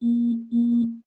Good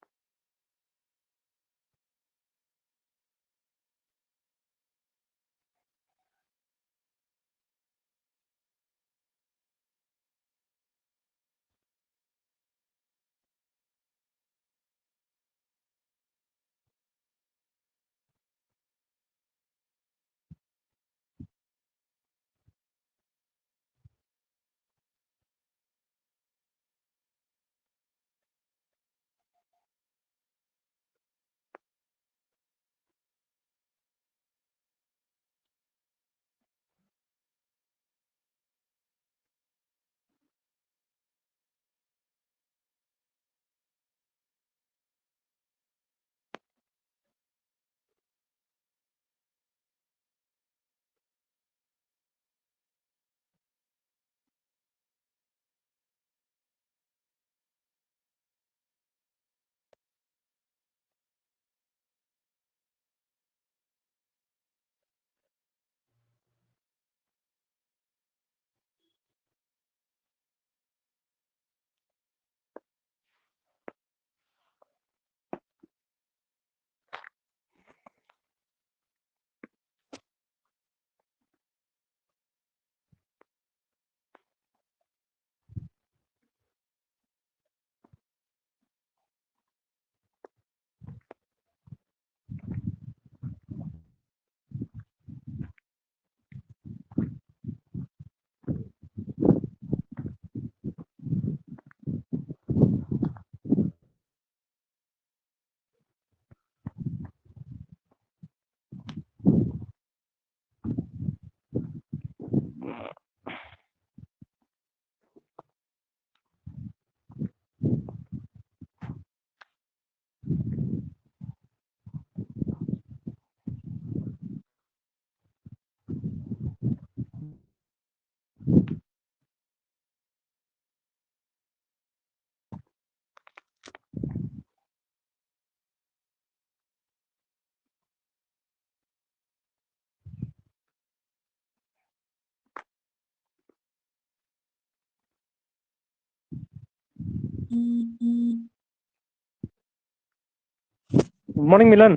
morning मिलन।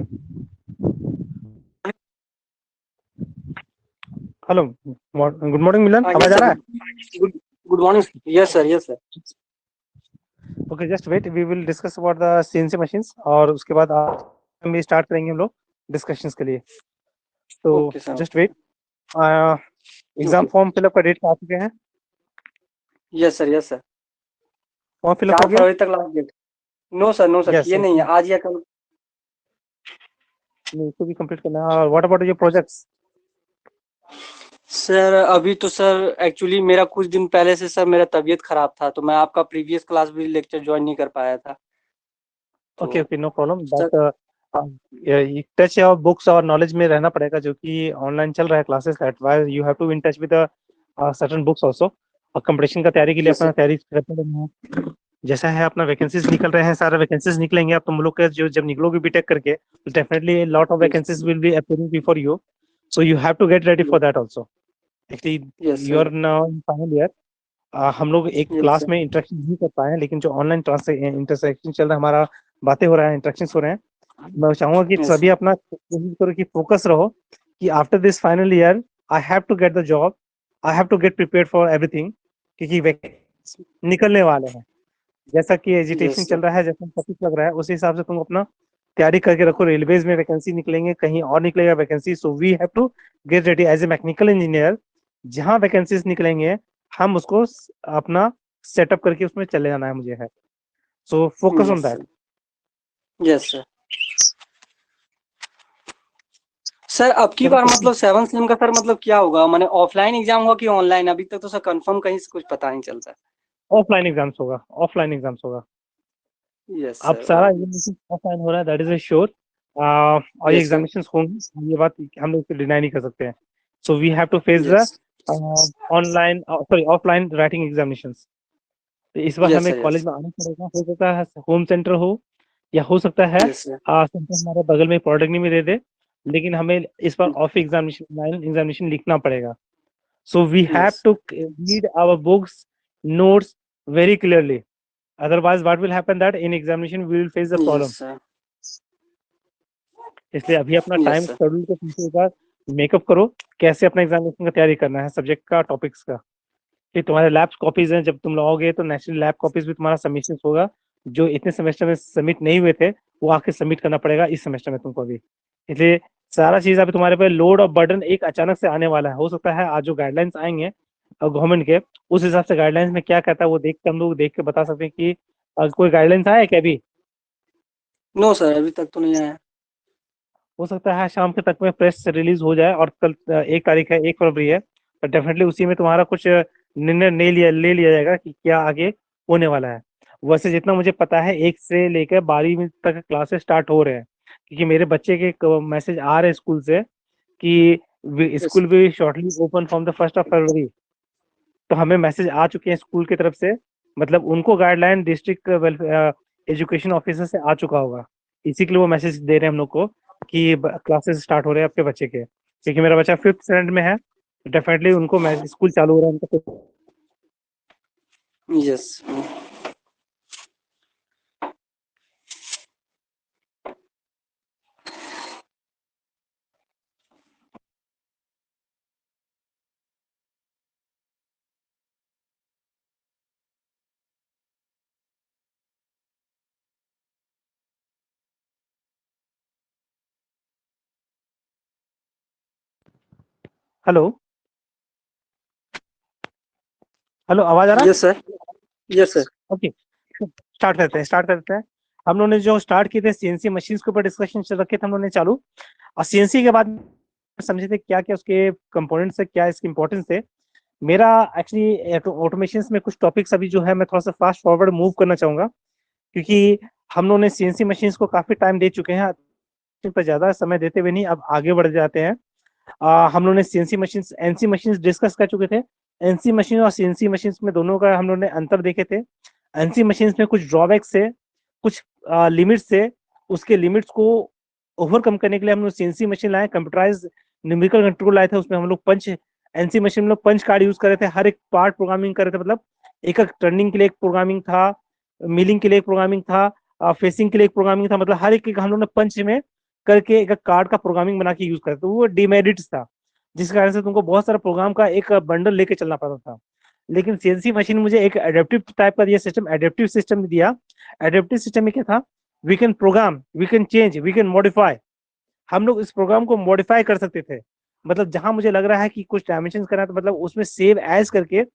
Hello, good morning मिलन, yes आवाज आ sir. रहा है? Good morning. Yes sir. Yes sir. Okay, just wait, we will discuss about the CNC machines और उसके बाद हम ये स्टार्ट करेंगे हम लोग डिस्कशंस के लिए। तो Okay sir. Just wait, exam Okay. Form fill up का डेट आ चुके हैं। Yes sir. Yes sir. Form fill up हो 4 गया? फरवरी तक last date. No sir yes, किए नहीं है, आज या कल। इसको भी कंप्लीट करना है। और what about your projects? Sir अभी तो सर एक्चुअली मेरा कुछ दिन पहले से सर मेरा तबीयत खराब था, तो मैं आपका प्रीवियस क्लास भी लेक्चर ज्वाइन नहीं कर पाया था। Okay okay, no problem, sir but touch और बुक्स और नॉलेज में रहना पड़ेगा, जो कि ऑनलाइन चल रहा है classes. That why you have to in touch with certain books also. और कंपटीशन का तैयारी के लिए यस अपना सर. तैयारी करते रहना है। जैसा है अपना वैकेंसीज निकल रहे हैं, सारे वैकेंसीज निकलेंगे। अब तुम लोग के जो जब निकलोगे बीटेक करके, तो definitely lot of vacancies will be appearing before you, so you have to get ready for that also. Yes actually you sir. Are now in final year. हम लोग एक यस क्लास सर. में interaction नहीं कर पाए हैं, लेकिन जो ऑनलाइन इंटरसेक्शन चल रहा है हमारा, बातें हो रहा है, इंटरेक्शन हो रहे हैं। मैं चाहूंगा कि यस सभी अपना कोशिश करो कि फोकस रहो कि after this final year I have to get the job, I have to get prepared for everything, क्योंकि निकलने वाले हैं। जैसा कि एजिटेशन यस चल सर. रहा है, जैसा टॉपिक लग रहा है, उसी हिसाब से तुम अपना तैयारी करके रखो। रेलवेज में वैकेंसी निकलेंगे, कहीं और निकलेगा vacancy, so we have to get ready as a mechanical engineer. जहां वैकेंसीज निकलेंगे हम उसको अपना सेटअप करके उसमें चले जाना है मुझे है। सो focus on yes that. Sir. Yes sir. Sir अब की बार मतलब 7 सेम का सर मतलब क्या होगा, माने ऑफलाइन एग्जाम होगा कि ऑनलाइन? अभी तक तो सर कंफर्म कहीं से कुछ पता नहीं चलता। ऑफलाइन एग्जाम्स होगा, ऑफलाइन एग्जाम्स होगा। यस अब सर. सारा एग्जामिनेशन ऑफलाइन हो रहा है, दैट इज ए श्योर। और ये यस सर. एग्जामिनेशन होंगे, ये बात हम लोग डिनाई नहीं कर सकते हैं। So we have to face the yes. Online, sorry, offline writing examinations. तो इस बार यस हमें सर. College yes. में आना पड़ेगा। हो सकता है होम सेंटर हो, या हो सकता है यस सर. सेंटर हमारे बगल में पॉलिटेक्निक में दे दे, लेकिन हमें इस बार ऑफ एग्जामिनेशन, ऑनलाइन एग्जामिनेशन लिखना पड़ेगा। So we have yes. To read our books, notes very clearly. otherwise what will happen that in examination we will face the problem. Yes sir. इसलिए अभी अपना यस टाइम सर। शेड्यूल को पीछे का makeup करो, कैसे अपना एग्जामिनेशन का तैयारी करना है सब्जेक्ट का, टॉपिक्स का। कि तुम्हारे लैब कॉपीज हैं, जब तुम लोगे तो नेशनल लैब कॉपीज भी तुम्हारा सबमिशन होगा, जो इतने सेमेस्टर में सबमिट नहीं हुए थे वो आके सबमिट करना पड़ेगा इस सेमेस्टर में तुमको अभी। इसलिए सारा चीज अभी तुम्हारे पे लोड और बर्डन एक अचानक से आने वाला है। हो सकता है आज जो गाइडलाइंस आएंगे गवर्नमेंट के, उस हिसाब से गाइडलाइंस में क्या कहता है वो देख के हम लोग देख के बता सकते हैं कि कोई गाइडलाइंस आया है क्या अभी। नो सर, अभी तक तो नहीं आया। हो सकता है शाम के तक में प्रेस रिलीज हो जाए, और कल 1 तारीख है, 1 फरवरी है, तो डेफिनेटली उसी में तुम्हारा कुछ निर्णय ले लिया जाएगा कि क्या आगे होने वाला है। वैसे जितना मुझे पता है 1 से लेकर 12वीं तक क्लासेस स्टार्ट हो रहे हैं, क्योंकि मेरे बच्चे के मैसेज आ रहे हैं स्कूल से कि यस। स्कूल भी शॉर्टली ओपन फ्रॉम द 1 फरवरी। तो हमें मैसेज आ चुके हैं स्कूल की तरफ से, मतलब उनको गाइडलाइन डिस्ट्रिक्ट एजुकेशन ऑफिसर से आ चुका होगा, इसी के लिए वो मैसेज दे रहे हैं हम लोग को कि क्लासेस स्टार्ट हो रहे हैं आपके बच्चे के, क्योंकि मेरा बच्चा 5th स्टैंडर्ड में है, डेफिनेटली उनको स्कूल चालू हो रहा है उनका। यस। हेलो हेलो, आवाज आ रहा है? Yes sir. Yes sir. Okay, start करते हैं। हम लोगों ने जो स्टार्ट किए थे सीएनसी मशीन्स के ऊपर डिस्कशन रखे थे हम लोगों ने चालू, और सीएनसी के बाद समझे थे क्या क्या उसके कंपोनेंट्स है, क्या इसके इंपॉर्टेंस है। मेरा एक्चुअली ऑटोमेशन में कुछ टॉपिक्स अभी जो है मैं थोड़ा सा फास्ट फॉरवर्ड मूव करना चाहूंगा, क्योंकि हम लोगों ने सीएनसी मशीन्स को काफी टाइम दे चुके हैं, इन पर ज्यादा समय देते हुए नहीं अब आगे बढ़ जाते हैं। हम लोगों ने CNC machines NC machines discuss कर चुके थे। एनसी मशीन और सीएनसी मशीन्स में दोनों का हम लोगों ने अंतर देखे थे। एनसी मशीन्स में कुछ ड्रॉबैक्स है, कुछ लिमिट्स है, उसके लिमिट्स को ओवरकम करने के लिए हम लोग सीएनसी मशीन लाए, कंप्यूटराइज न्यूमेरिकल कंट्रोल लाए थे। उसमें हम लोग पंच, एनसी मशीन में लोग पंच कार्ड यूज कर रहे थे, हर एक पार्ट प्रोग्रामिंग कर रहे थे, मतलब एक एक टर्निंग के लिए एक प्रोग्रामिंग था, मिलिंग के लिए एक प्रोग्रामिंग था, फेसिंग के लिए एक प्रोग्रामिंग था, मतलब हर एक हम लोग ने पंच में करके एक कार्ड का प्रोग्रामिंग बना के यूज करते, तो वो डिमेरिट्स था, जिस कारण से तुमको बहुत सारा प्रोग्राम का एक बंडल लेके चलना पड़ता था। लेकिन सीएनसी मशीन मुझे एक एडेप्टिव टाइप का दिया सिस्टम, एडेप्टिव सिस्टम दिया। एडेप्टिव सिस्टम में क्या था, we can program, we can change, we can modify. हम लोग इस प्रोग्राम को मॉडिफाई कर सकते थे, मतलब जहां मुझे लग रहा है कि कुछ डायमेंशन करना है तो मतलब उसमें सेव एज करके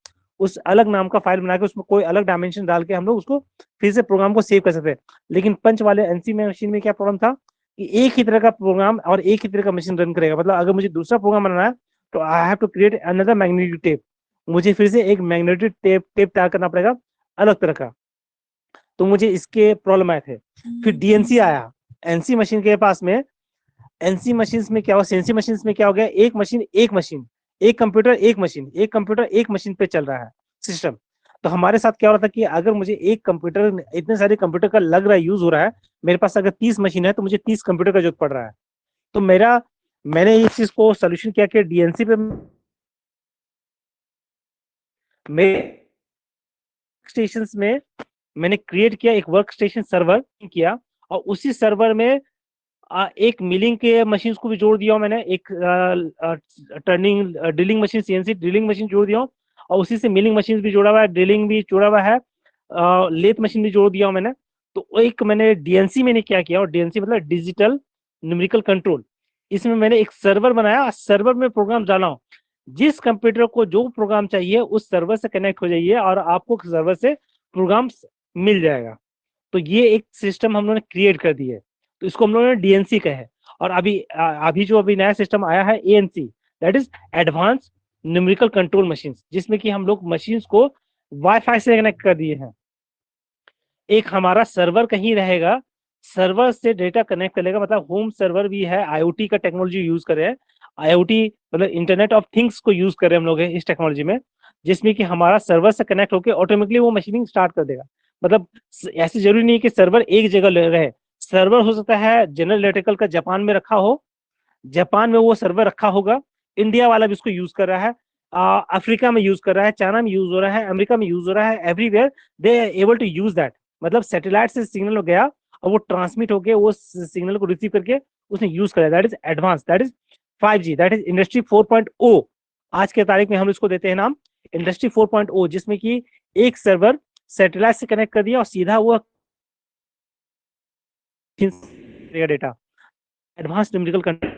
उस अलग नाम का फाइल बना के उसमें कोई अलग डायमेंशन डाल के हम लोग उसको फिर से प्रोग्राम को सेव कर सकते हैं। लेकिन पंच वाले एनसी मशीन में क्या प्रॉब्लम था कि एक ही तरह का प्रोग्राम और एक ही तरह का मशीन रन करेगा, मतलब अगर मुझे दूसरा प्रोग्राम बनाना है तो I have to create another magnetic tape, मुझे फिर से एक मैग्नेटिक टेप तैयार करना पड़ेगा अलग तरह का। तो मुझे इसके प्रॉब्लम आए थे। फिर डीएनसी आया एनसी मशीन के पास में। एनसी मशीन में क्या हुआ, सीएनसी मशीन में क्या हो गया, एक मशीन एक कंप्यूटर एक मशीन, एक कंप्यूटर एक मशीन पे चल रहा है सिस्टम। तो हमारे साथ क्या हो रहा था कि अगर मुझे एक कंप्यूटर, इतने सारे कंप्यूटर का लग रहा है, यूज हो रहा है, मेरे पास अगर 30 मशीन है तो मुझे 30 कंप्यूटर का जरूरत पड़ रहा है। तो मैंने इस चीज को सोल्यूशन किया कि डीएनसी पे मेरे स्टेशन में मैंने क्रिएट किया एक वर्क स्टेशन सर्वर किया, और उसी सर्वर में एक मिलिंग के मशीन को भी जोड़ दिया मैंने, एक turning drilling machine, CNC drilling machine जोड़ दिया, और उसी से मिलिंग मशीन भी जोड़ा हुआ है, ड्रिलिंग भी जोड़ा हुआ है, लेथ मशीन भी जोड़ दिया मैंने। तो एक मैंने डीएनसी मैंने क्या किया, और डीएनसी मतलब डिजिटल न्यूमेरिकल कंट्रोल, इसमें मैंने एक सर्वर बनाया, सर्वर में प्रोग्राम डाला हूँ। जिस कंप्यूटर को जो प्रोग्राम चाहिए उस सर्वर से कनेक्ट हो जाइए और आपको सर्वर से प्रोग्राम मिल जाएगा। तो ये एक सिस्टम हम लोगों ने क्रिएट कर दी है, तो इसको हम लोगों ने डीएनसी कहा है। और अभी जो नया सिस्टम आया है ANC, that is advance numerical control machine, जिसमें कि हम लोग मशीन्स को वाईफाई से कनेक्ट कर दिए हैं। एक हमारा सर्वर कहीं रहेगा, सर्वर से डेटा कनेक्ट कर लेगा, मतलब होम सर्वर भी है, आईओटी का टेक्नोलॉजी यूज कर रहे हैं। आईओटी मतलब इंटरनेट ऑफ थिंग्स को यूज कर रहे हैं हम लोग इस टेक्नोलॉजी में, जिसमें कि हमारा सर्वर से कनेक्ट होकर ऑटोमेटिकली वो मशीनिंग स्टार्ट कर देगा। मतलब ऐसे जरूरी नहीं कि सर्वर एक जगह रहे, सर्वर हो सकता है जनरल इलेक्ट्रिकल का जापान में रखा हो, जापान में वो सर्वर रखा होगा, इंडिया वाला भी उसको यूज कर रहा है, अफ्रीका में यूज कर रहा है, चाइना में यूज हो रहा है, अमेरिका में यूज हो रहा है, everywhere they are able to use that. मतलब सैटेलाइट से सिग्नल गया और वो ट्रांसमिट होके वो सिग्नल को रिसीव करके उसने यूज करा, that is advance, that is 5G, that is industry 4.0। आज के तारीख में हम इसको देते हैं नाम इंडस्ट्री 4.0, जिसमें कि एक सर्वर सैटेलाइट से कनेक्ट कर दिया और सीधा वो डेटा एडवांस न्यूमेरिकल कंट्रोल।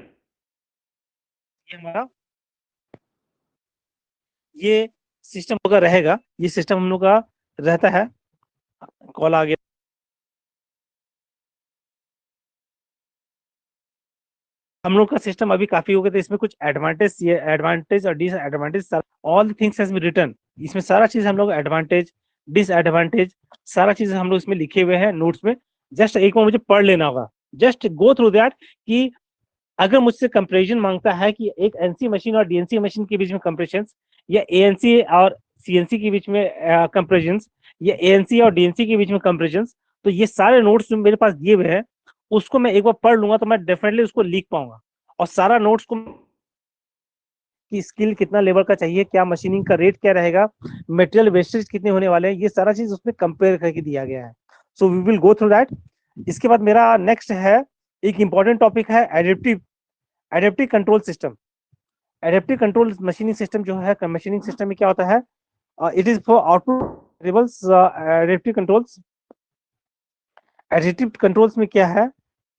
ये हमारा ये सिस्टम होगा रहेगा, ये सिस्टम हम लोग का रहता है। कॉल आ गया। हम लोग का सिस्टम अभी काफी हो गया, तो इसमें कुछ एडवांटेज और disadvantage all things has been written. इसमें सारा चीज हम लोग एडवांटेज डिसएडवांटेज सारा चीज हम लोग इसमें लिखे हुए हैं नोट्स में। जस्ट एक बार मुझे पढ़ लेना होगा, जस्ट गो थ्रू दैट कि अगर मुझसे कंपेरिजन मांगता है कि एक एनसी मशीन और डीएनसी मशीन के बीच में कंपेरिजन, या एएनसी और सीएनसी के बीच में कंपेरिजन, या एएनसी और डीएनसी के बीच में कंपेरिजन, तो ये सारे नोट्स जो मेरे पास दिए हुए हैं उसको मैं एक बार पढ़ लूंगा तो मैं डेफिनेटली उसको लिख पाऊंगा। और सारा नोट्स को कि स्किल कितना लेवल का चाहिए, क्या मशीनिंग का रेट क्या रहेगा, मटेरियल वेस्टेज कितने होने वाले हैं, ये सारा चीज उसमें कंपेयर करके दिया गया है। So we will go through that. इसके बाद मेरा नेक्स्ट है, एक इंपॉर्टेंट टॉपिक है adaptive adaptive control system. Adaptive control machining system जो है, मशीनिंग सिस्टम में क्या होता है, it is for output variables. Adaptive controls में क्या है,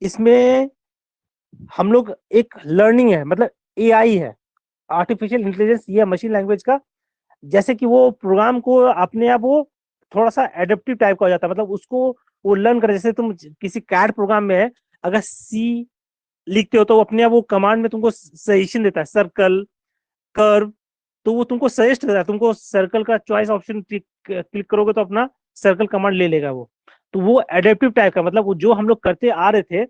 इसमें हम लोग एक लर्निंग है, मतलब एआई है, आर्टिफिशियल इंटेलिजेंस या मशीन लैंग्वेज का। जैसे कि वो प्रोग्राम को अपने आप वो थोड़ा सा एडेप्टिव टाइप का हो जाता है, मतलब उसको वो लर्न करे। जैसे तुम किसी कैड प्रोग्राम में है, अगर सी लिखते हो तो वो अपने आप वो कमांड में तुमको सजेशन देता है, सर्कल कर्व, तो वो तुमको सजेस्ट करता है, तुमको सर्कल का चॉइस ऑप्शन क्लिक करोगे तो अपना सर्कल कमांड ले लेगा वो। तो वो एडेप्टिव टाइप का, मतलब वो जो हम लोग करते आ रहे थे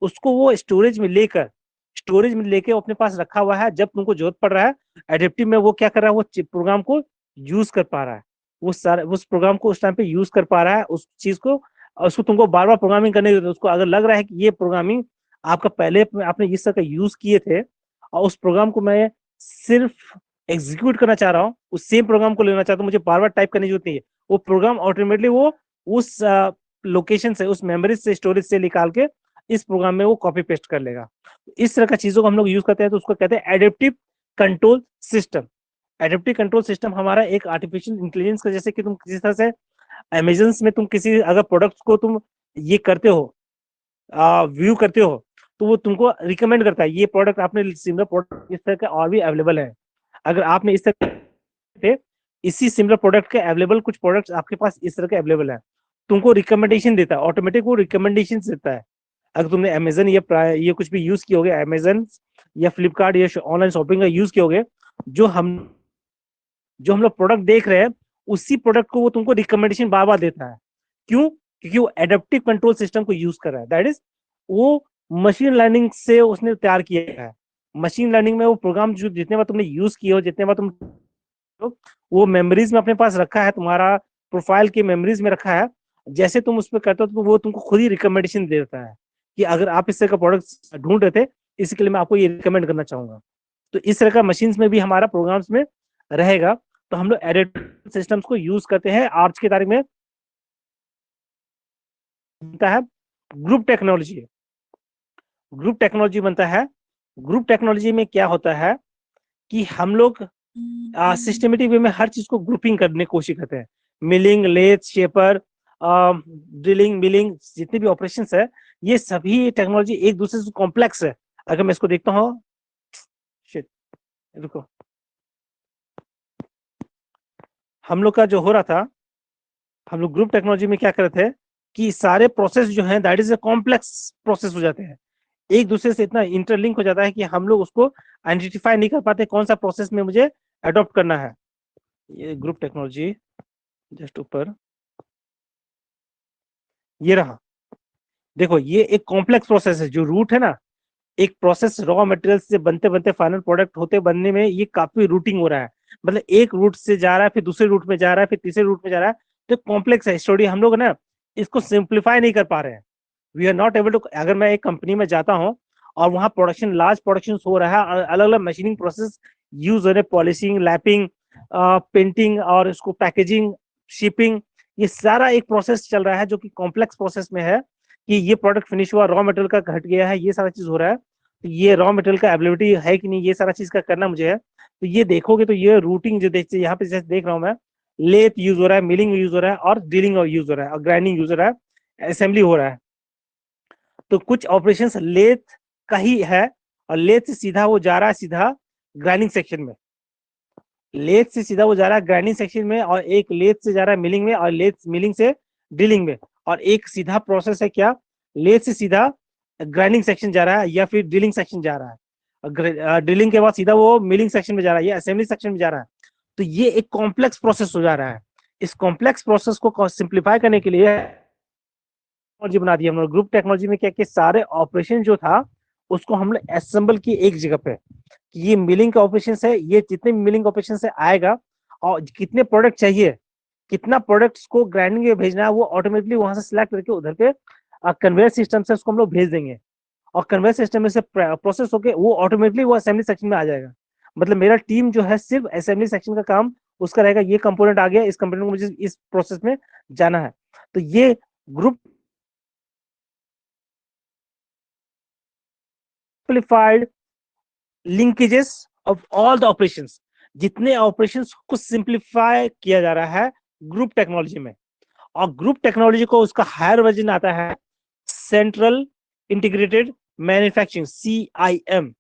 उसको वो स्टोरेज में लेके अपने पास रखा हुआ है। जब तुमको जरूरत पड़ रहा है एडेप्टिव में, वो क्या कर रहा है, वो प्रोग्राम को यूज कर पा रहा है, वो सारा उस प्रोग्राम को उस टाइम पे यूज कर पा रहा है उस चीज को। और उसको तुमको बार बार प्रोग्रामिंग करने की, उसको अगर लग रहा है कि ये प्रोग्रामिंग आपका पहले आपने इस तरह का यूज किए थे और उस प्रोग्राम को मैं सिर्फ एग्जीक्यूट करना चाह रहा हूँ, उस सेम प्रोग्राम को लेना चाहता हूँ, मुझे बार बार टाइप करने की जरूरत नहीं है, वो प्रोग्राम ऑटोमेटिकली वो उस लोकेशन से, उस मेमोरी से, स्टोरेज से निकाल के इस प्रोग्राम में वो कॉपी पेस्ट कर लेगा। इस तरह का चीजों को हम लोग यूज करते हैं, तो उसको कहते हैं adaptive control system. Adaptive control system हमारा एक आर्टिफिशियल इंटेलिजेंस का, जैसे कि तुम किसी तरह से अमेजन में तुम किसी अगर प्रोडक्ट्स को तुम ये करते हो, व्यू करते हो, तो वो तुमको रिकमेंड करता है ये प्रोडक्ट, आपने सिमिलर प्रोडक्ट इस तरह के और भी अवेलेबल है, अगर आपने इस तरह के इसी सिमिलर प्रोडक्ट के अवेलेबल कुछ प्रोडक्ट्स आपके पास इस तरह के अवेलेबल है, तुमको रिकमेंडेशन देता है, ऑटोमेटिक वो रिकमेंडेशन देता है। अगर तुमने अमेजन या ये कुछ भी यूज किए होगे, अमेजन या फ्लिपकार्ट या ऑनलाइन शॉपिंग का यूज किए होगे, जो हम लोग प्रोडक्ट देख रहे हैं उसी प्रोडक्ट को वो तुमको रिकमेंडेशन बार बार देता है। क्यों? क्योंकि वो एडेप्टिव कंट्रोल सिस्टम को यूज कर रहा है, दैट इज वो मशीन लर्निंग से उसने तैयार किया है। मशीन लर्निंग में वो प्रोग्राम जो जितने बार तुमने यूज किए हो, जितने बार तुम वो मेमोरीज में अपने पास रखा है, तुम्हारा प्रोफाइल की मेमोरीज में रखा है, जैसे तुम उस पर करते हो तो वो तुमको खुद ही रिकमेंडेशन देता है कि अगर आप इस तरह का प्रोडक्ट ढूंढ रहे थे, इसके लिए मैं आपको ये रिकमेंड करना चाहूंगा। तो इस तरह का मशीन्स में भी हमारा प्रोग्राम्स में रहेगा। तो हम लोग एडेप्टिव सिस्टम्स को यूज करते हैं। आज की तारीख में बनता है ग्रुप टेक्नोलॉजी। ग्रुप टेक्नोलॉजी बनता है। ग्रुप टेक्नोलॉजी में क्या होता है कि हम लोग सिस्टमेटिक वे में हर चीज को ग्रुपिंग करने की कोशिश करते हैं। Milling, lathe, shaper, drilling, milling, जितने भी ऑपरेशन है, ये सभी टेक्नोलॉजी एक दूसरे से कॉम्प्लेक्स है। अगर मैं इसको देखता हूँ, शिट, रुको, हम लोग का जो हो रहा था, हम लोग ग्रुप टेक्नोलॉजी में क्या कर रहे थे कि सारे प्रोसेस जो हैं that is a complex process हो जाते हैं, एक दूसरे से इतना इंटरलिंक हो जाता है कि हम लोग उसको आइडेंटिफाई नहीं कर पाते कौन सा प्रोसेस में मुझे अडॉप्ट करना है। ये ग्रुप टेक्नोलॉजी जस्ट ऊपर ये रहा, देखो ये एक कॉम्प्लेक्स प्रोसेस है। जो रूट है ना, एक प्रोसेस रॉ मटेरियल से बनते बनते फाइनल प्रोडक्ट होते बनने में ये काफी रूटिंग हो रहा है, मतलब एक रूट से जा रहा है, फिर दूसरे रूट में जा रहा है, फिर तीसरे रूट में जा रहा है। तो कॉम्प्लेक्स है स्टोरी, हम लोग ना इसको सिंप्लीफाई नहीं कर पा रहे हैं। We are not able to. अगर मैं एक कंपनी में जाता हूँ और वहां प्रोडक्शन, लार्ज प्रोडक्शन हो रहा है, अलग अलग मशीनिंग प्रोसेस यूज हो रहे, पॉलिशिंग, लैपिंग, पेंटिंग और इसको पैकेजिंग, शिपिंग, ये सारा एक प्रोसेस चल रहा है जो कि कॉम्प्लेक्स प्रोसेस में है कि ये प्रोडक्ट फिनिश हुआ, रॉ मटेरियल का घट गया है, ये सारा चीज हो रहा है, तो ये रॉ मटेरियल का अवेलेबिलिटी है कि नहीं, ये सारा चीज का करना मुझे है। तो ये देखोगे तो ये रूटिंग जो देखते यहाँ पे जैसे देख रहा हूँ मैं, लेथ यूज हो रहा है, मिलिंग यूज हो रहा है और ड्रिलिंग यूज हो रहा है और ग्राइंडिंग यूज हो रहा है, असेंबली हो रहा है। तो कुछ ऑपरेशन लेथ का ही है और लेथ से सीधा वो जा रहा है सीधा ग्राइंडिंग सेक्शन में, लेथ से सीधा वो जा रहा है ग्राइंडिंग सेक्शन में, और एक लेथ से जा रहा है मिलिंग में, और लेथ मिलिंग से ड्रिलिंग में, और एक सीधा प्रोसेस है क्या, लेथ से सीधा ग्राइंडिंग सेक्शन जा रहा है या फिर ड्रिलिंग सेक्शन जा रहा है, ड्रिलिंग के बाद सीधा वो मिलिंग सेक्शन में जा रहा है या असेंबली सेक्शन में जा रहा है। तो ये एक कॉम्प्लेक्स प्रोसेस हो जा रहा है। इस कॉम्प्लेक्स प्रोसेस को सिंप्लीफाई करने के लिए टेक्नोलॉजी बना दी हम लोग। ग्रुप टेक्नोलॉजी में क्या कि सारे ऑपरेशन जो था उसको हम लोग असेंबल किए एक जगह पे, कि ये मिलिंग का ऑपरेशन है, ये जितने मिलिंग ऑपरेशन से आएगा और कितने प्रोडक्ट चाहिए, कितना प्रोडक्ट्स को ग्राइंडिंग में भेजना है, वो ऑटोमेटिकली वहां से सिलेक्ट करके उधर पे कन्वेयर सिस्टम से उसको हम लोग भेज देंगे, और कन्वेयर सिस्टम में से प्रोसेस होके वो ऑटोमेटिकली वो असेंबली सेक्शन में आ जाएगा। मतलब मेरा टीम जो है सिर्फ असेंबली सेक्शन का काम उसका रहेगा, ये कंपोनेंट आ गया, इस कंपोनेंट को मुझे इस प्रोसेस में जाना है। तो ये group simplified linkages of all the operations, जितने ऑपरेशंस को सिंप्लीफाई किया जा रहा है ग्रुप टेक्नोलॉजी में। और ग्रुप टेक्नोलॉजी को उसका हायर वर्जन आता है सेंट्रल इंटीग्रेटेड मैन्युफैक्चरिंग, CIM।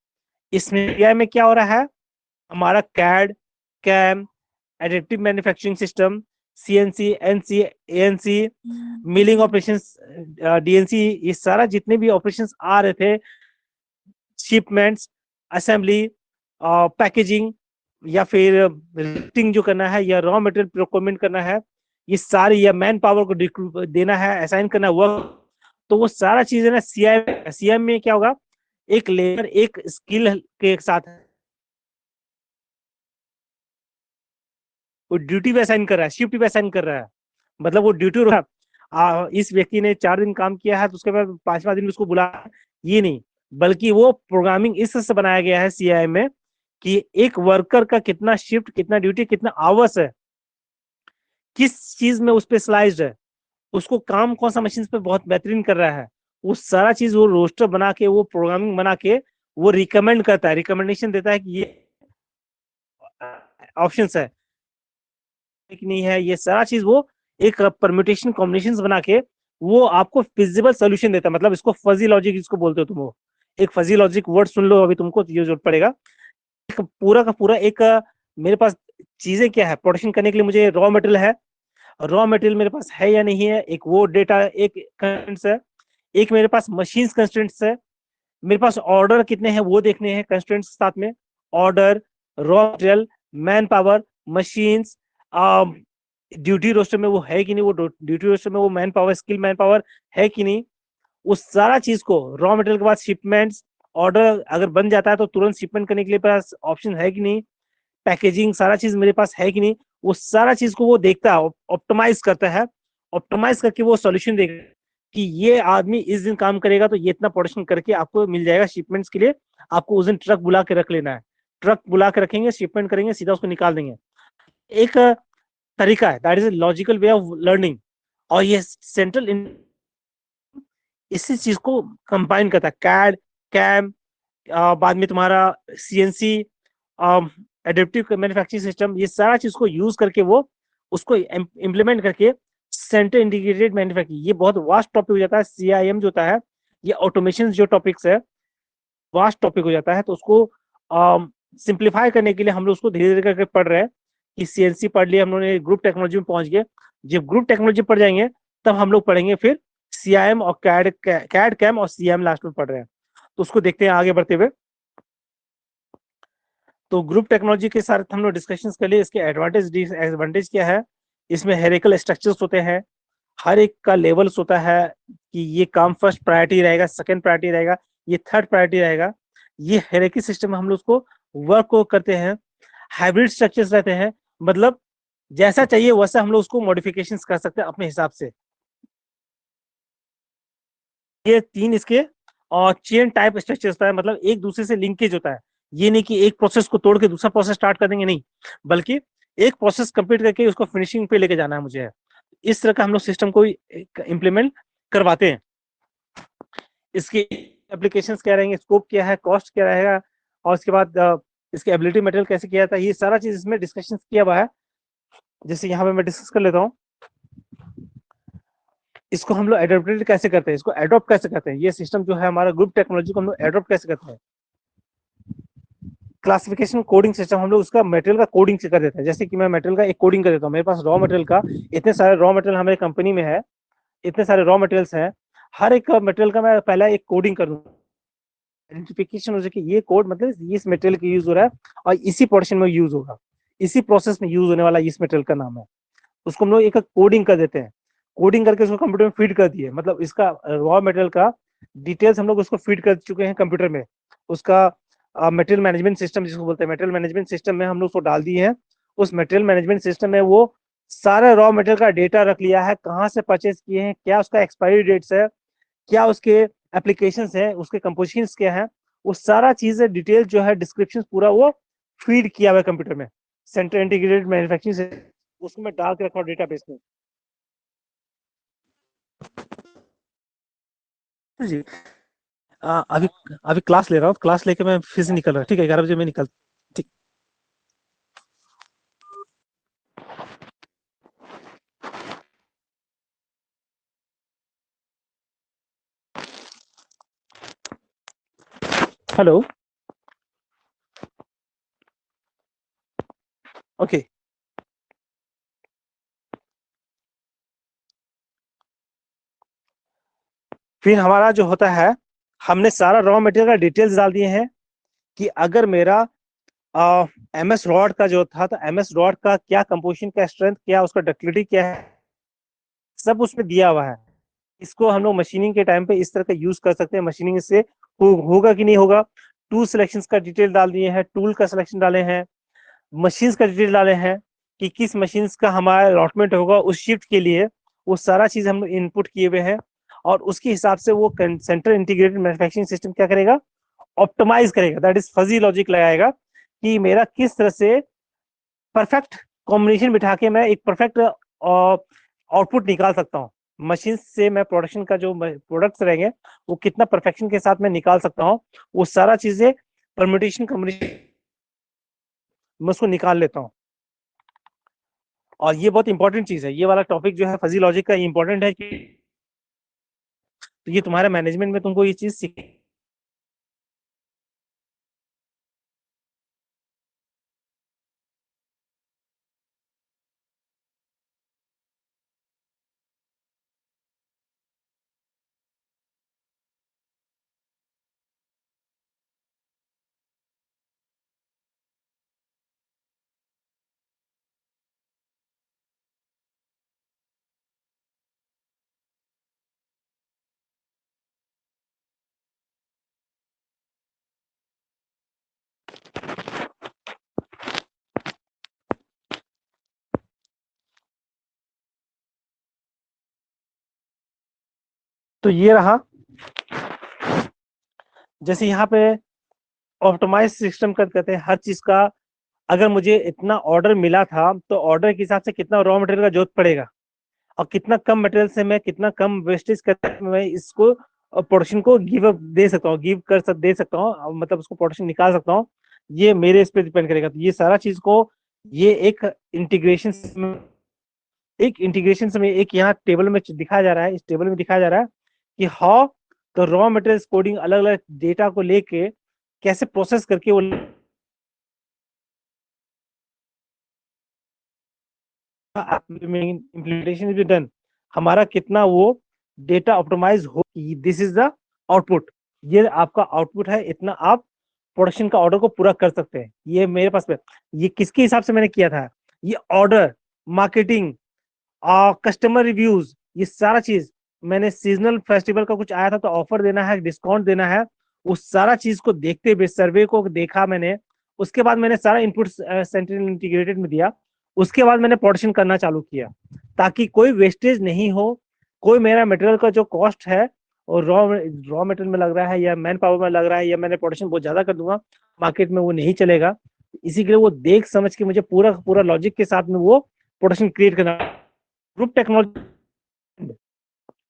इसमें सीआई में क्या हो रहा है, हमारा CAD, CAM, additive manufacturing system, CNC, NC, ANC, मिलिंग ऑपरेशंस, DNC, ये सारा जितने भी ऑपरेशंस आ रहे थे, शिपमेंट्स, असेंबली, पैकेजिंग या फिर लिफ्टिंग जो करना है या रॉ मटेरियल प्रोक्योरमेंट करना है, ये सारी या मैन पावर को देना है, असाइन करना है वर्क, तो वो सारा चीज है ना सीआईएम में क्या होगा, एक लेबर एक स्किल के साथ वो ड्यूटी पे असाइन कर रहा है, शिफ्ट पे असाइन कर रहा है। मतलब वो ड्यूटी इस व्यक्ति ने 4 दिन काम किया है तो उसके बाद 5वां दिन उसको बुला, ये नहीं, बल्कि वो प्रोग्रामिंग इस तरह से बनाया गया है सीआई में कि एक वर्कर का कितना शिफ्ट, कितना ड्यूटी, कितना आवर्स है, किस चीज में उस पर स्पेशलाइज्ड है, उसको काम कौन सा मशीन पे बहुत बेहतरीन कर रहा है, वो सारा चीज वो रोस्टर बना के, वो प्रोग्रामिंग बना के वो रिकमेंड करता है, रिकमेंडेशन देता है कि ये ऑप्शन है कि नहीं है, ये सारा चीज वो एक परम्यूटेशन कॉम्बिनेशन बना के वो आपको फिजिबल सोल्यूशन देता है। मतलब इसको फजी लॉजिक इसको बोलते हो तुम, वो एक फजी लॉजिक वर्ड सुन लो अभी, तुमको ये जरूरत पड़ेगा। एक पूरा का पूरा एक मेरे पास चीजें क्या है प्रोडक्शन करने के लिए, मुझे रॉ मटेरियल है, रॉ मटेरियल मेरे पास है या नहीं है, एक वो डेटा एक कंस्ट्रेंट्स है, एक मेरे पास मशीन्स कंस्ट्रेंट्स है, मेरे पास ऑर्डर कितने हैं वो देखने हैं कंस्ट्रेंट्स के साथ में, order, raw material, man power, machines, duty roster में वो है कि नहीं, वो ड्यूटी रोस्टर में वो man power, skill man power है कि नहीं, उस सारा चीज को रॉ मटेरियल के बाद शिपमेंट्स, ऑर्डर अगर बन जाता है तो तुरंत शिपमेंट करने के लिए पास ऑप्शन है कि नहीं, पैकेजिंग सारा चीज मेरे पास है कि नहीं, वो सारा चीज को वो देखता है, ऑप्टिमाइज करता है, ऑप्टिमाइज करके वो सॉल्यूशन देगा कि ये आदमी इस दिन काम करेगा तो ये इतना प्रोडक्शन करके आपको मिल जाएगा शिपमेंट्स के लिए, आपको उस दिन ट्रक बुला के रख लेना है, ट्रक बुला के रखेंगे, शिपमेंट करेंगे, सीधा उसको निकाल देंगे। एक तरीका है, that is logical way of learning. और ये सेंट्रल इसी चीज को कंबाइन करता है, कैड, कैम, बाद में तुम्हारा CNC, एडेप्टिव मैन्युफैक्चरिंग सिस्टम, ये सारा चीज को यूज करके वो उसको इम्प्लीमेंट करके सेंटर इंटीग्रेटेड मैन्युफैक्चरिंग, ये बहुत वास्ट टॉपिक हो जाता है। CIM जो होता है ये ऑटोमेशन जो टॉपिक्स है वास्ट टॉपिक हो जाता है, तो उसको सिंप्लीफाई करने के लिए हम लोग उसको धीरे धीरे करके पढ़ रहे हैं कि CNC पढ़ लिया हम लोगों ने, ग्रुप टेक्नोलॉजी में पहुंच गए, जब ग्रुप टेक्नोलॉजी पढ़ जाएंगे तब हम लोग पढ़ेंगे फिर CIM और कैड कैम और CIM लास्ट में पढ़ रहे हैं, तो उसको देखते हैं आगे बढ़ते हुए। तो ग्रुप टेक्नोलॉजी के साथ हम लोग डिस्कशन कर लिए, इसके एडवांटेज डिसएडवांटेज क्या है, इसमें हेरिकल स्ट्रक्चर्स होते हैं, हर एक का लेवल्स होता है कि ये काम फर्स्ट प्रायोरिटी रहेगा, सेकंड प्रायोरिटी रहेगा, ये थर्ड प्रायोरिटी रहेगा, ये हेरिकी सिस्टम में हम लोग उसको वर्क को करते हैं। हाइब्रिड स्ट्रक्चर्स रहते हैं, मतलब जैसा चाहिए वैसा हम लोग उसको मॉडिफिकेशन कर सकते हैं अपने हिसाब से। ये 3 इसके और चेन टाइप स्ट्रक्चर होता है, मतलब एक दूसरे से लिंकेज होता है, ये नहीं कि एक प्रोसेस को तोड़ के दूसरा प्रोसेस स्टार्ट कर देंगे, नहीं, बल्कि एक प्रोसेस कंप्लीट करके उसको फिनिशिंग पे लेके जाना है मुझे। इस तरह का हम लोग सिस्टम को इम्प्लीमेंट करवाते हैं। इसके एप्लीकेशंस क्या रहेंगे, स्कोप क्या है, कॉस्ट क्या रहेगा, और उसके बाद इसके एबिलिटी मटेरियल कैसे किया जाता है, ये सारा चीज इसमें डिस्कशन किया हुआ है। जैसे यहाँ पे मैं डिस्कस कर लेता हूँ, इसको हम लोग एडोप्टेड कैसे करते हैं, इसको एडॉप्ट कैसे करते हैं, ये सिस्टम जो है हमारा ग्रुप टेक्नोलॉजी को हम लोग एडॉप्ट कैसे करते हैं। क्लासिफिकेशन कोडिंग सिस्टम हम लोग उसका मटेरियल का कोडिंग कर देते हैं। जैसे कि मैं मटेरियल का एक कोडिंग कर देता हूँ, मेरे पास रॉ मटेरियल का इतने सारे रॉ मटेरियल हमारे कंपनी में है, इतने सारे रॉ मटेरियल्स हैं, हर एक मटेरियल का मैं पहला एक कोडिंग कर दूंगा, आइडेंटिफिकेशन हो जाए कि ये कोड मतलब इस मटेरियल का यूज हो रहा है और इसी प्रोडक्शन में यूज होगा, इसी प्रोसेस में यूज होने वाला इस मटेरियल का नाम है, उसको हम लोग एक कोडिंग कर देते हैं। कोडिंग करके उसको कंप्यूटर में फीड कर दिए, मतलब इसका रॉ मटेरियल का डिटेल्स हम लोग उसको फीड कर चुके हैं कंप्यूटर में। उसका मटेरियल मैनेजमेंट सिस्टम जिसको बोलते हैं, मटेरियल मैनेजमेंट सिस्टम में हम लोग उसको डाल दिए हैं। उस मटेरियल मैनेजमेंट सिस्टम में वो सारे रॉ मटेरियल का डेटा रख लिया है, कहाँ से परचेज किए हैं, क्या उसका एक्सपायरी डेट्स है, क्या उसके एप्लीकेशन है, उसके कंपोजिशन क्या है, वो सारा चीजें डिटेल जो है डिस्क्रिप्शन पूरा वो फीड किया हुआ है कंप्यूटर में, सेंटर इंटीग्रेटेड मैन्युफैक्चरिंग से उसको मैं डाल के रखा हूँ डेटाबेस में। जी। अभी अभी क्लास ले रहा हूँ, क्लास लेके मैं फिर से निकल रहा हूँ, ठीक है, 11 बजे मैं निकल, ठीक। हेलो। ओके। फिर हमारा जो होता है, हमने सारा रॉ मटेरियल का डिटेल्स डाल दिए हैं कि अगर मेरा एम एस रॉड का जो था, तो एम एस रॉड का क्या कंपोजिशन, क्या स्ट्रेंथ, क्या उसका डक्टिलिटी क्या है, सब उसमें दिया हुआ है। इसको हम लोग मशीनिंग के टाइम पे इस तरह का यूज कर सकते हैं, मशीनिंग से होगा कि नहीं होगा। टूल सिलेक्शन का डिटेल डाल दिए हैं, टूल का सिलेक्शन डाले हैं, मशीन्स का डिटेल डाले हैं कि किस मशीन्स का हमारा अलॉटमेंट होगा उस शिफ्ट के लिए, वो सारा चीज हम इनपुट किए हुए हैं। और उसके हिसाब से वो सेंटर इंटीग्रेटेड मैन्युफैक्चरिंग सिस्टम क्या करेगा, ऑप्टिमाइज करेगा, दैट इज फजी लॉजिक लगाएगा कि मेरा किस तरह से परफेक्ट कॉम्बिनेशन बिठा के मैं एक परफेक्ट आउटपुट निकाल सकता हूँ। मशीन से मैं प्रोडक्शन का जो प्रोडक्ट्स रहेंगे वो कितना परफेक्शन के साथ मैं निकाल सकता हूँ, वो सारा चीजें परम्यूटेशन कॉम्बिनेशन मैं उसको निकाल लेता हूँ। और ये बहुत इंपॉर्टेंट चीज है, ये वाला टॉपिक जो है फजी लॉजिक का इंपॉर्टेंट है कि तो ये तुम्हारे मैनेजमेंट में तुमको ये चीज सीख। तो ये रहा, जैसे यहाँ पे ऑप्टिमाइज सिस्टम कर कहते हैं हर चीज का। अगर मुझे इतना ऑर्डर मिला था तो ऑर्डर के हिसाब से कितना रॉ मटेरियल का जरूरत पड़ेगा, और कितना कम मटेरियल से मैं कितना कम वेस्टेज करके मैं इसको प्रोडक्शन को गिव अप दे सकता हूँ, दे सकता हूँ, मतलब उसको प्रोडक्शन निकाल सकता हूँ। ये मेरे इस पे डिपेंड करेगा। तो ये सारा चीज को ये एक इंटीग्रेशन में एक यहाँ टेबल में दिखाया जा रहा है, इस टेबल में दिखाया जा रहा है कि how the raw material coding अलग अलग डेटा को लेके कैसे प्रोसेस करके वो इम्प्लीमेंटेशन इज डन, हमारा कितना वो डेटा ऑप्टिमाइज हो, दिस इज द आउटपुट, ये आपका आउटपुट है, इतना आप प्रोडक्शन का ऑर्डर को पूरा कर सकते हैं। ये मेरे पास पे, ये किसके हिसाब से मैंने किया था, ये ऑर्डर, मार्केटिंग, कस्टमर रिव्यूज, ये सारा चीज मैंने सीजनल फेस्टिवल का कुछ आया था तो ऑफर देना है, डिस्काउंट देना है, उस सारा चीज को देखते हुए सर्वे को देखा मैंने। उसके बाद मैंने सारा इनपुट सेंट्रल इंटीग्रेटेड में दिया, उसके बाद मैंने प्रोडक्शन करना चालू किया ताकि कोई वेस्टेज नहीं हो, कोई मेरा मटेरियल का जो कॉस्ट है और रॉ मटेरियल में लग रहा है या मैन पावर में लग रहा है या मैंने प्रोडक्शन बहुत ज्यादा कर दूंगा, मार्केट में वो नहीं चलेगा। इसी के लिए वो देख समझ के मुझे पूरा पूरा लॉजिक के साथ में वो प्रोडक्शन क्रिएट करना। Group technology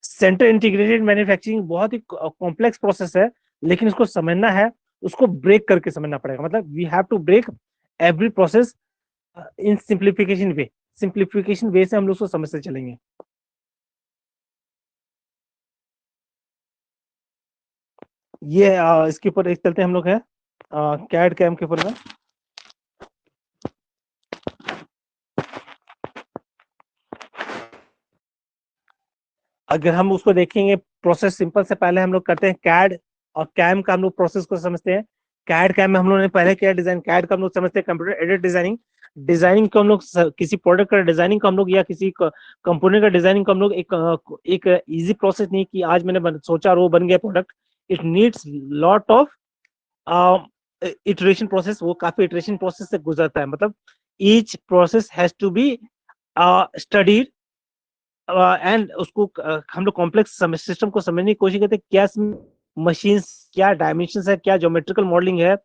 centre integrated manufacturing बहुत ही कॉम्प्लेक्स प्रोसेस है, लेकिन उसको समझना है, उसको ब्रेक करके समझना पड़ेगा। मतलब we have to break every process in simplification way से हम लोग उसको समझते चलेंगे। ये इसके ऊपर एक चलते हैं हम लोग है कैड कैम के ऊपर में। अगर हम उसको देखेंगे प्रोसेस सिंपल से पहले हम लोग करते हैं कैड और कैम का हम लोग प्रोसेस को समझते हैं। कैड कैम में हम लोग ने पहले किया डिजाइन, कैड का हम लोग समझते हैं कंप्यूटर एडेड डिजाइनिंग। डिजाइनिंग को हम लोग किसी प्रोडक्ट का डिजाइनिंग को हम लोग या किसी कंपोनेंट का डिजाइनिंग को हम लोग एक इजी प्रोसेस नहीं कि आज मैंने सोचा और वो बन गया product. It needs lot of iteration process, वो काफी इटरेशन प्रोसेस से गुजरता है। मतलब each process has to be studied and उसको हम लोग कॉम्प्लेक्स सिस्टम को समझने की कोशिश करते हैं, क्या मशीन, क्या डायमेंशन है, क्या ज्योमेट्रिकल मॉडलिंग है,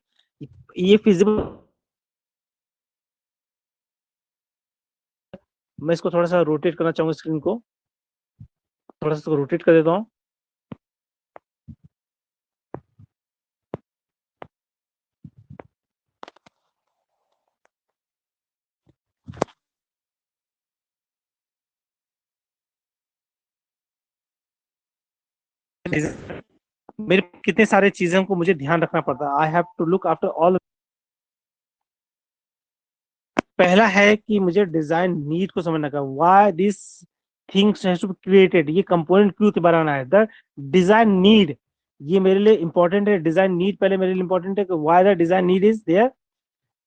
ये फिजिबल। मैं इसको थोड़ा सा रोटेट करना चाहूंगा, स्क्रीन को थोड़ा सा रोटेट कर देता हूँ। मेरे कितने सारे चीजों को मुझे ध्यान रखना पड़ता है। I have to look after all. पहला है कि मुझे डिजाइन नीड को समझना का, why this things has to be created, ये कंपोनेंट क्यों बनाना है। द डिजाइन नीड, ये मेरे लिए इंपॉर्टेंट है। डिजाइन नीड पहले मेरे लिए इंपॉर्टेंट है कि why the design need is there.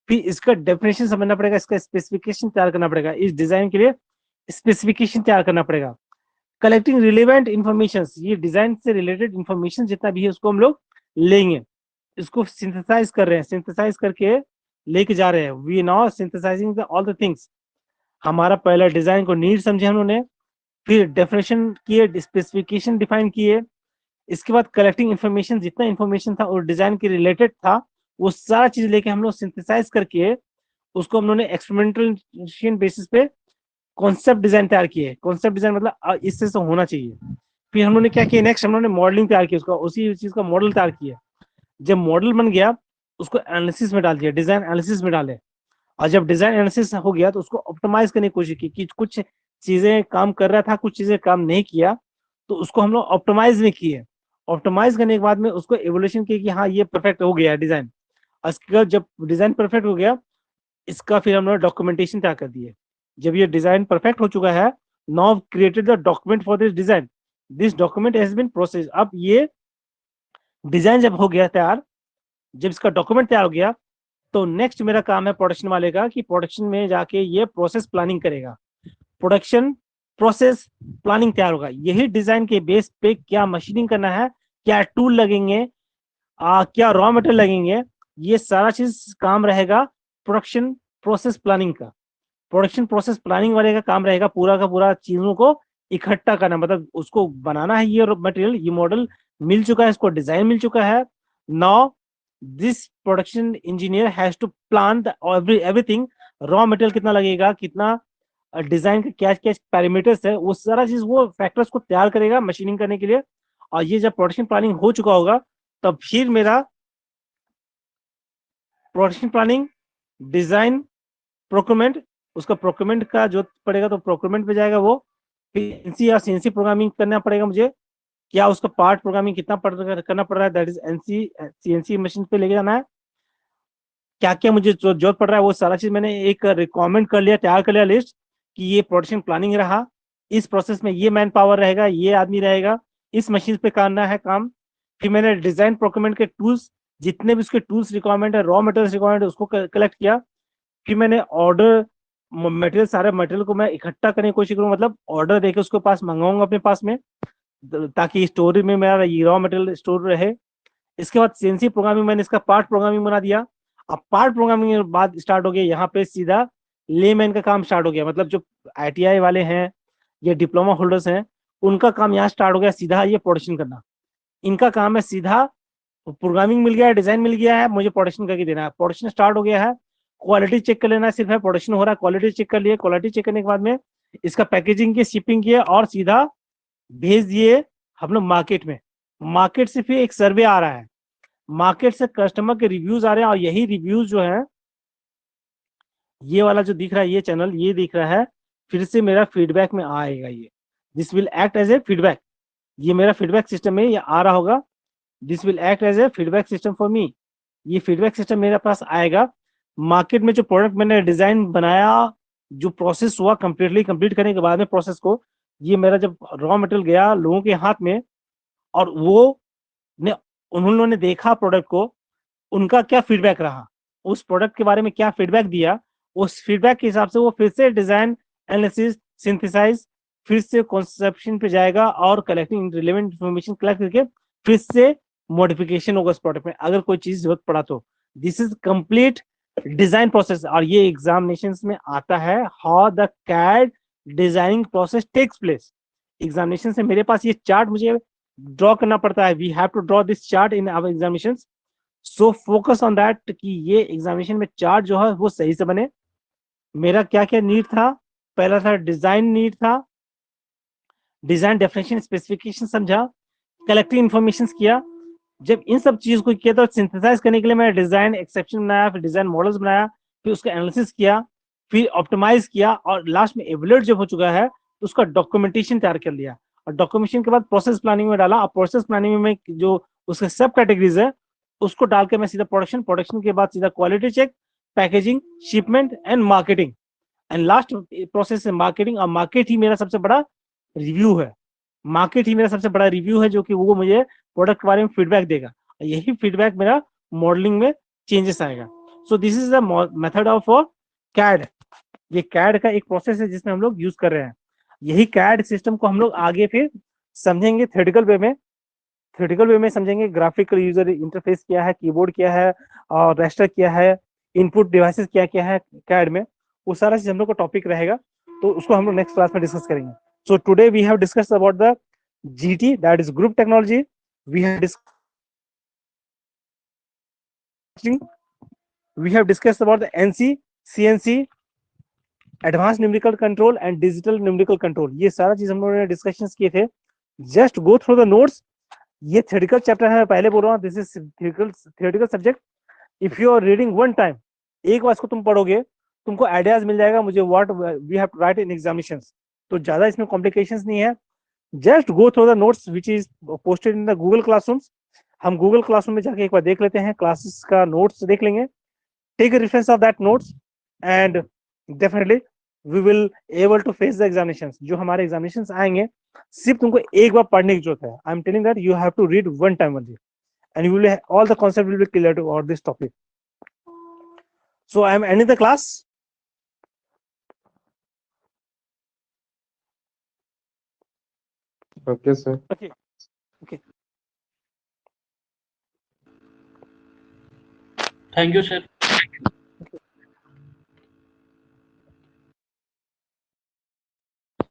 फिर इसका डेफिनेशन समझना पड़ेगा, इसका स्पेसिफिकेशन तैयार करना पड़ेगा, इस डिजाइन के लिए स्पेसिफिकेशन तैयार करना पड़ेगा। कलेक्टिंग रिलेवेंट इंफॉर्मेशन, ये डिजाइन से रिलेटेड इंफॉर्मेशन जितना भी है उसको हम लोग लेंगे, इसको सिंथेसाइज कर रहे हैं, सिंथेसाइज करके लेके जा रहे हैं। We now synthesising all the things. हमारा पहला डिजाइन को नीड समझे हम लोगों ने, फिर डेफिनेशन किए, स्पेसिफिकेशन डिफाइन किए, इसके बाद कलेक्टिंग इन्फॉर्मेशन, जितना इन्फॉर्मेशन था और डिजाइन के रिलेटेड था वो सारा चीज लेके हम लोग सिंथेसाइज करके उसको हम लोगों ने एक्सपेरिमेंटल बेसिस पे कॉन्सेप्ट डिजाइन तैयार किए। कॉन्सेप्ट डिजाइन मतलब इससे तो होना चाहिए। फिर हम लोगों ने क्या किया, नेक्स्ट हम लोगों ने मॉडलिंग तैयार की, उसका उसी चीज का मॉडल तैयार किया। जब मॉडल बन गया उसको एनालिसिस में डाल दिया, डिजाइन एनालिसिस में डाले। और जब डिजाइन एनालिसिस हो गया तो उसको ऑप्टिमाइज करने की कोशिश की कि कुछ चीजें काम कर रहा था, कुछ चीजें काम नहीं किया, तो उसको हम लोग ऑप्टिमाइज में किए। ऑप्टिमाइज करने के बाद में उसको एवोल्यूशन किया कि हाँ ये परफेक्ट हो गया डिजाइन। उसके बाद जब डिजाइन परफेक्ट हो गया, इसका फिर हम लोग डॉक्यूमेंटेशन तैयार कर दिए। जब ये डिजाइन परफेक्ट हो चुका है, now created the document for this design, this document has been process. अब ये डिजाइन जब हो गया तैयार, जब इसका डॉक्यूमेंट तैयार हो गया, तो नेक्स्ट मेरा काम है प्रोडक्शन वाले का कि प्रोडक्शन में जाके ये प्रोसेस प्लानिंग करेगा। प्रोडक्शन प्रोसेस प्लानिंग तैयार होगा, यही डिजाइन के बेस पे क्या मशीनिंग करना है, क्या टूल लगेंगे, क्या रॉ मटेरियल लगेंगे, ये सारा चीज काम रहेगा प्रोडक्शन प्रोसेस प्लानिंग का। प्रोडक्शन प्रोसेस प्लानिंग वाले का काम रहेगा पूरा का पूरा चीजों को इकट्ठा करना, मतलब उसको बनाना है। ये मटेरियल, ये मॉडल मिल चुका है, इसको डिजाइन मिल चुका है। Now this production engineer has to plan everything. Raw material कितना लगेगा, कितना डिजाइन का क्या क्या पैरामीटर्स है, वो सारा चीज वो फैक्टर्स को तैयार करेगा मशीनिंग करने के लिए। और ये जब प्रोडक्शन प्लानिंग हो चुका होगा, तब फिर मेरा प्रोडक्शन प्लानिंग, डिजाइन, प्रोक्योरमेंट, उसका प्रोक्योरमेंट का जो पड़ेगा तो प्रोक्योरमेंट पे जाएगा वो। फिर एनसी या सीएनसी प्रोग्रामिंग करना पड़ेगा मुझे, क्या उसका पार्ट प्रोग्रामिंग कितना करना पड़ रहा है, that is NC CNC machine पे लेके जाना है। क्या क्या मुझे जो जरूरत पड़ रहा है वो सारा चीज मैंने एक रिक्वायरमेंट कर लिया, तैयार कर लिया लिस्ट कि ये प्रोडक्शन प्लानिंग रहा, इस प्रोसेस में ये मैन पावर रहेगा, ये आदमी रहेगा, इस मशीन पे करना है काम। फिर मैंने डिजाइन प्रोक्योरमेंट के टूल्स, जितने भी उसके टूल्स रिक्वायरमेंट है, रॉ मटेरियल रिक्वायरमेंट है, उसको कलेक्ट किया। फिर मैंने ऑर्डर मटेरियल, सारे मटेरियल को मैं इकट्ठा करने की कोशिश करूँ, मतलब ऑर्डर देके उसके पास मंगाऊंगा अपने पास में, ताकि स्टोरेज में मेरा रॉ मटेरियल स्टोर रहे। इसके बाद सीएनसी प्रोग्रामिंग, मैंने इसका पार्ट प्रोग्रामिंग बना दिया। अब पार्ट प्रोग्रामिंग के बाद स्टार्ट हो गया यहाँ पे सीधा लेमैन का काम स्टार्ट हो गया। मतलब जो आईटीआई वाले हैं या डिप्लोमा होल्डर्स हैं, उनका काम यहाँ स्टार्ट हो गया सीधा ये प्रोडक्शन करना। इनका काम है सीधा प्रोग्रामिंग मिल गया है, डिजाइन मिल गया है, मुझे प्रोडक्शन करके देना है। प्रोडक्शन स्टार्ट हो गया है, क्वालिटी चेक कर लेना है, सिर्फ है प्रोडक्शन हो रहा है, क्वालिटी चेक कर लिए, क्वालिटी चेक करने के बाद में इसका पैकेजिंग की, शिपिंग की और सीधा भेज दिए हम लोग मार्केट में। मार्केट से फिर एक सर्वे आ रहा है, मार्केट से कस्टमर के रिव्यूज आ रहे हैं, और यही रिव्यूज जो है, ये वाला जो दिख रहा है, ये चैनल ये दिख रहा है, फिर से मेरा फीडबैक में आएगा ये। This will act as a feedback, ये मेरा फीडबैक सिस्टम में ये आ रहा होगा। This will act as a feedback system for me, ये फीडबैक सिस्टम मेरे पास आएगा। मार्केट में जो प्रोडक्ट मैंने डिजाइन बनाया, जो प्रोसेस हुआ कंप्लीट करने के बाद में प्रोसेस को, ये मेरा जब रॉ मटेरियल गया लोगों के हाथ में, और वो ने उन्होंने देखा प्रोडक्ट को, उनका क्या फीडबैक रहा, उस प्रोडक्ट के बारे में क्या फीडबैक दिया, उस फीडबैक के हिसाब से वो फिर से डिजाइन, एनालिसिस, सिंथेसाइज, फिर से कॉन्सेप्शन पे जाएगा और कलेक्टिंग रिलेवेंट इंफॉर्मेशन कलेक्ट करके फिर से मॉडिफिकेशन होगा उस प्रोडक्ट में अगर कोई चीज जरूरत पड़ा तो। This is complete design process, और ये एग्जामिनेशन में आता है, how the CAD designing process takes place. Examination से मेरे पास ये चार्ट मुझे ड्रॉ करना पड़ता है, we have to draw this chart in our examination. So focus on that कि ये एग्जामिनेशन में चार्ट जो है वो सही से बने। मेरा क्या क्या नीड था, पहला था डिजाइन नीड था, डिजाइन डेफिनेशन स्पेसिफिकेशन समझा, कलेक्टिव इंफॉर्मेशन किया। जब इन सब चीज को किया तो सिंथेसाइज करने के लिए मैंने डिजाइन एक्सेप्शन बनाया, फिर डिजाइन मॉडल्स बनाया, फिर उसका एनालिसिस किया, फिर ऑप्टिमाइज किया, और लास्ट में एवेल्यूएट जब हो चुका है तो उसका डॉक्यूमेंटेशन तैयार कर लिया, और डॉक्यूमेंटेशन के बाद प्रोसेस प्लानिंग में डाला। और प्रोसेस प्लानिंग में जो उसके सब कैटेगरीज है उसको डाल के मैं सीधा प्रोडक्शन, प्रोडक्शन के बाद सीधा quality check, packaging, shipment and marketing, and last process है मार्केटिंग। और मार्केट ही मेरा सबसे बड़ा रिव्यू है, मार्केट ही मेरा सबसे बड़ा रिव्यू है, जो कि वो मुझे प्रोडक्ट के बारे में फीडबैक देगा, यही फीडबैक मेरा मॉडलिंग में चेंजेस आएगा। So this is the method of CAD. ये कैड का एक प्रोसेस है जिसमें हम लोग यूज कर रहे हैं। यही कैड सिस्टम को हम लोग आगे फिर समझेंगे थ्योरेटिकल वे में। थ्योरेटिकल वे में समझेंगे ग्राफिकल यूजर इंटरफेस क्या है, कीबोर्ड क्या है, और रेस्टर क्या है, इनपुट डिवाइसेस क्या क्या है कैड में, वो सारा चीज हम लोग का टॉपिक रहेगा। तो उसको हम लोग नेक्स्ट क्लास में डिस्कस करेंगे। So today we have discussed about the GT, that is group technology. We have discussed about the NC, CNC, advanced numerical control and digital numerical control. ये सारा चीज हम लोगों ने डिस्कशंस किए थे। Just go through the notes. ये theoretical chapter है, मैं पहले बोल रहा हूँ, this is theoretical subject. If you are reading one time, एक बार इसको तुम पढ़ोगे, तुमको आइडियाज मिल जाएगा मुझे what we have to write in examinations. तो ज्यादा इसमें कॉम्प्लिकेशंस नहीं है। Just go through the notes which is posted in the Google classrooms. हम गूगल क्लासरूम में जाके एक बार देख लेते हैं, क्लासेस का नोट्स देख लेंगे, take a reference of that notes, and definitely we will able to face the examinations। जो हमारे examinations आएंगे, सिर्फ तुमको एक बार पढ़ने की जरूरत है। I'm telling that you have to read one time only, and you will all the concept will be clear to about this topic. So I am ending the class. Okay, sir. Okay. Thank you, sir.